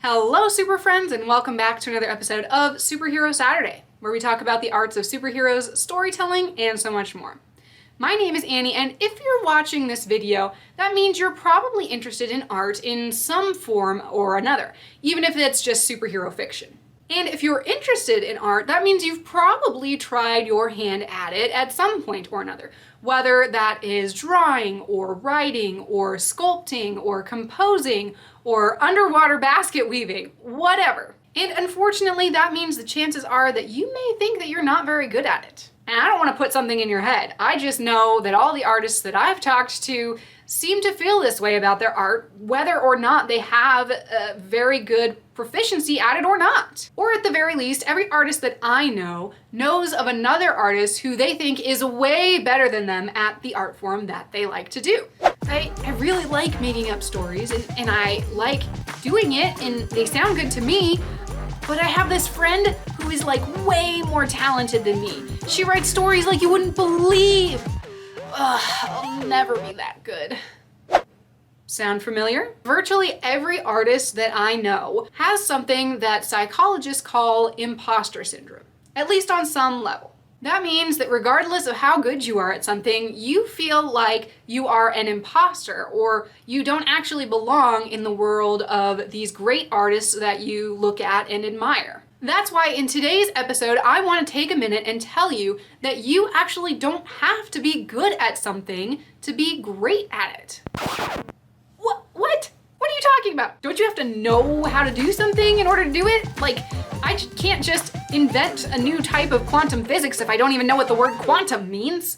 Hello, super friends, and welcome back to another episode of Superhero Saturday, where we talk about the arts of superheroes, storytelling, and so much more. My name is Annie, and if you're watching this video, that means you're probably interested in art in some form or another, even if it's just superhero fiction. And if you're interested in art, that means you've probably tried your hand at it at some point or another, whether that is drawing or writing or sculpting or composing or underwater basket weaving, whatever. And unfortunately, that means the chances are that you may think that you're not very good at it. And I don't want to put something in your head. I just know that all the artists that I've talked to seem to feel this way about their art, whether or not they have a very good proficiency at it or not. Or at the very least, every artist that I know knows of another artist who they think is way better than them at the art form that they like to do. I really like making up stories and I like doing it and they sound good to me, but I have this friend who is like way more talented than me. She writes stories like you wouldn't believe. Ugh, I'll never be that good. Sound familiar? Virtually every artist that I know has something that psychologists call imposter syndrome, at least on some level. That means that regardless of how good you are at something, you feel like you are an imposter or you don't actually belong in the world of these great artists that you look at and admire. That's why in today's episode, I want to take a minute and tell you that you actually don't have to be good at something to be great at it. What? What are you talking about? Don't you have to know how to do something in order to do it? Like, I can't just invent a new type of quantum physics if I don't even know what the word quantum means.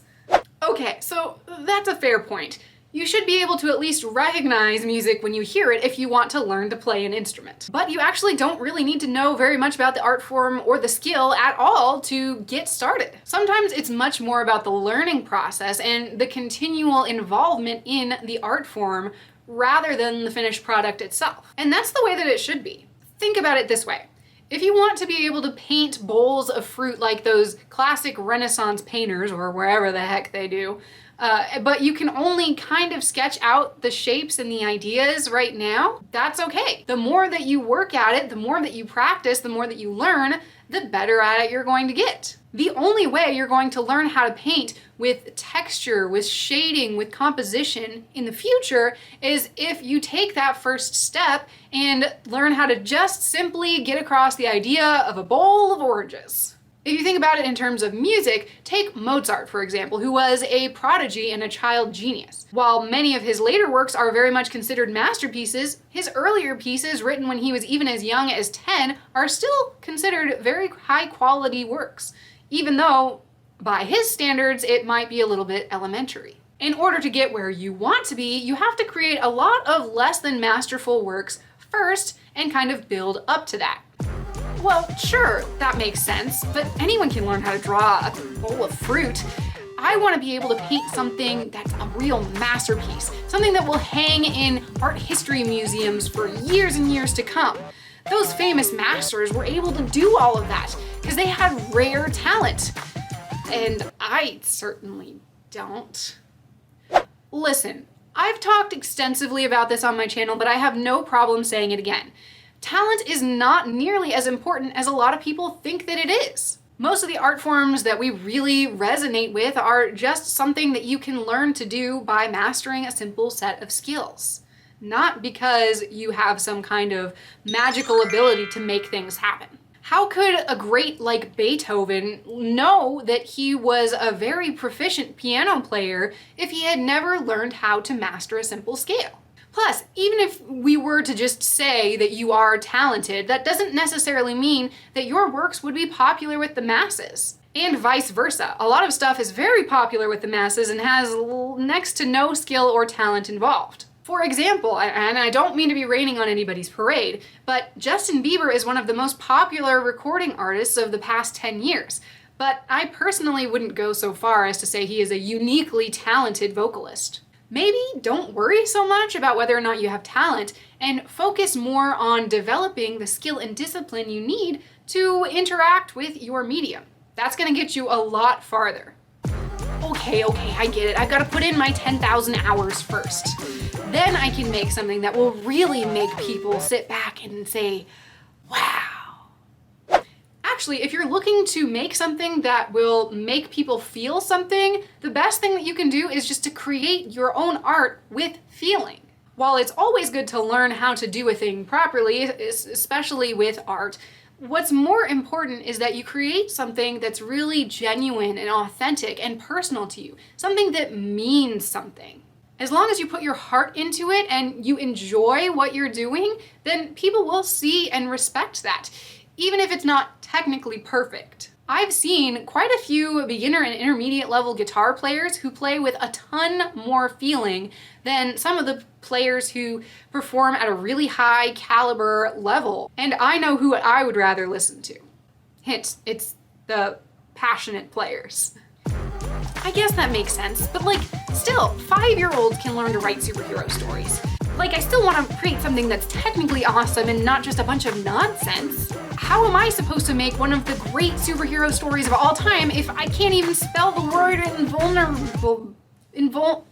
Okay, so that's a fair point. You should be able to at least recognize music when you hear it if you want to learn to play an instrument. But you actually don't really need to know very much about the art form or the skill at all to get started. Sometimes it's much more about the learning process and the continual involvement in the art form rather than the finished product itself. And that's the way that it should be. Think about it this way. If you want to be able to paint bowls of fruit like those classic Renaissance painters or wherever the heck they do, but you can only kind of sketch out the shapes and the ideas right now, that's okay. The more that you work at it, the more that you practice, the more that you learn, the better at it you're going to get. The only way you're going to learn how to paint with texture, with shading, with composition in the future is if you take that first step and learn how to just simply get across the idea of a bowl of oranges. If you think about it in terms of music, take Mozart, for example, who was a prodigy and a child genius. While many of his later works are very much considered masterpieces, his earlier pieces, written when he was even as young as 10, are still considered very high-quality works, even though, by his standards, it might be a little bit elementary. In order to get where you want to be, you have to create a lot of less than masterful works first and kind of build up to that. Well, sure, that makes sense, but anyone can learn how to draw a bowl of fruit. I want to be able to paint something that's a real masterpiece, something that will hang in art history museums for years and years to come. Those famous masters were able to do all of that because they had rare talent, and I certainly don't. Listen, I've talked extensively about this on my channel, but I have no problem saying it again. Talent is not nearly as important as a lot of people think that it is. Most of the art forms that we really resonate with are just something that you can learn to do by mastering a simple set of skills. Not because you have some kind of magical ability to make things happen. How could a great like Beethoven know that he was a very proficient piano player if he had never learned how to master a simple scale? Plus, even if we were to just say that you are talented, that doesn't necessarily mean that your works would be popular with the masses. And vice versa. A lot of stuff is very popular with the masses and has next to no skill or talent involved. For example, and I don't mean to be raining on anybody's parade, but Justin Bieber is one of the most popular recording artists of the past 10 years. But I personally wouldn't go so far as to say he is a uniquely talented vocalist. Maybe don't worry so much about whether or not you have talent and focus more on developing the skill and discipline you need to interact with your medium. That's gonna get you a lot farther. Okay, I get it. I've got to put in my 10,000 hours first. then I can make something that will really make people sit back and say, wow. Actually, if you're looking to make something that will make people feel something, the best thing that you can do is just to create your own art with feeling. While it's always good to learn how to do a thing properly, especially with art, what's more important is that you create something that's really genuine and authentic and personal to you, something that means something. As long as you put your heart into it and you enjoy what you're doing, then people will see and respect that, even if it's not technically perfect. I've seen quite a few beginner and intermediate level guitar players who play with a ton more feeling than some of the players who perform at a really high caliber level. And I know who I would rather listen to. Hint, it's the passionate players. I guess that makes sense, but like, still, 5-year-olds can learn to write superhero stories. Like, I still want to create something that's technically awesome and not just a bunch of nonsense. How am I supposed to make one of the great superhero stories of all time if I can't even spell the word invulnerable? Invulnerable?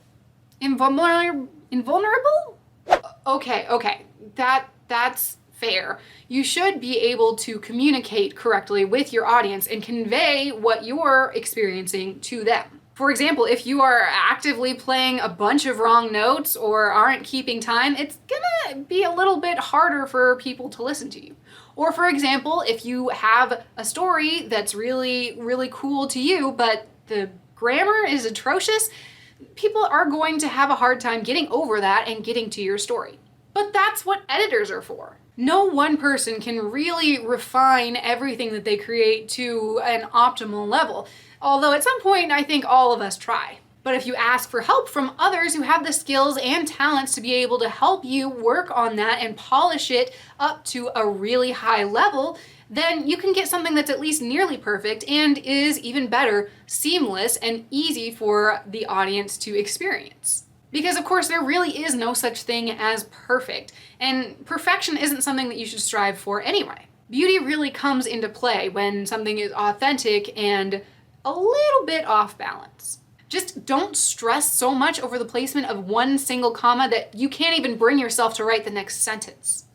Okay, that's fair. You should be able to communicate correctly with your audience and convey what you're experiencing to them. For example, if you are actively playing a bunch of wrong notes or aren't keeping time, it's gonna be a little bit harder for people to listen to you. Or for example, if you have a story that's really, really cool to you, but the grammar is atrocious, people are going to have a hard time getting over that and getting to your story. But that's what editors are for. No one person can really refine everything that they create to an optimal level. Although at some point, I think all of us try. But if you ask for help from others who have the skills and talents to be able to help you work on that and polish it up to a really high level, then you can get something that's at least nearly perfect and is even better, seamless and easy for the audience to experience. Because of course there really is no such thing as perfect, and perfection isn't something that you should strive for anyway. Beauty really comes into play when something is authentic and a little bit off balance. Just don't stress so much over the placement of one single comma that you can't even bring yourself to write the next sentence.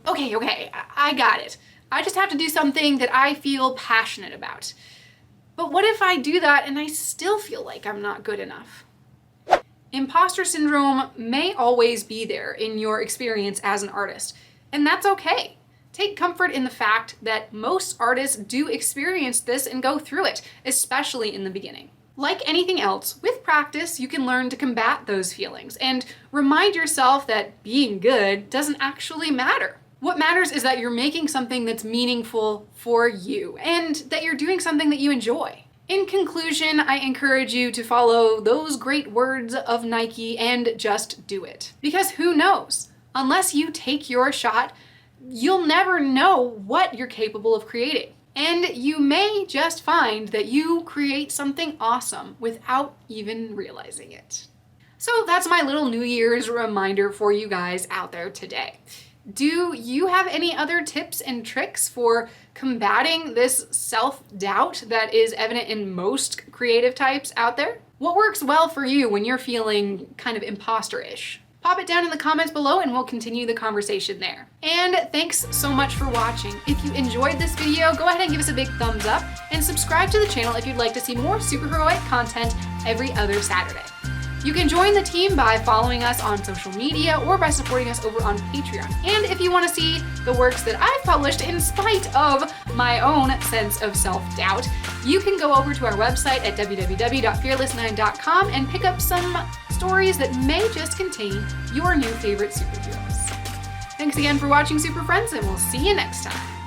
Okay, I got it. I just have to do something that I feel passionate about. But what if I do that and I still feel like I'm not good enough? Imposter syndrome may always be there in your experience as an artist, and that's okay. Take comfort in the fact that most artists do experience this and go through it, especially in the beginning. Like anything else, with practice, you can learn to combat those feelings and remind yourself that being good doesn't actually matter. What matters is that you're making something that's meaningful for you and that you're doing something that you enjoy. In conclusion, I encourage you to follow those great words of Nike and just do it. Because who knows? Unless you take your shot, you'll never know what you're capable of creating. And you may just find that you create something awesome without even realizing it. So that's my little New Year's reminder for you guys out there today. Do you have any other tips and tricks for combating this self-doubt that is evident in most creative types out there? What works well for you when you're feeling kind of imposter-ish? Pop it down in the comments below and we'll continue the conversation there. And thanks so much for watching. If you enjoyed this video, go ahead and give us a big thumbs up and subscribe to the channel if you'd like to see more superheroic content every other Saturday. You can join the team by following us on social media or by supporting us over on Patreon. And if you want to see the works that I've published in spite of my own sense of self-doubt, you can go over to our website at www.fearless9.com and pick up some stories that may just contain your new favorite superheroes. Thanks again for watching, Super Friends, and we'll see you next time.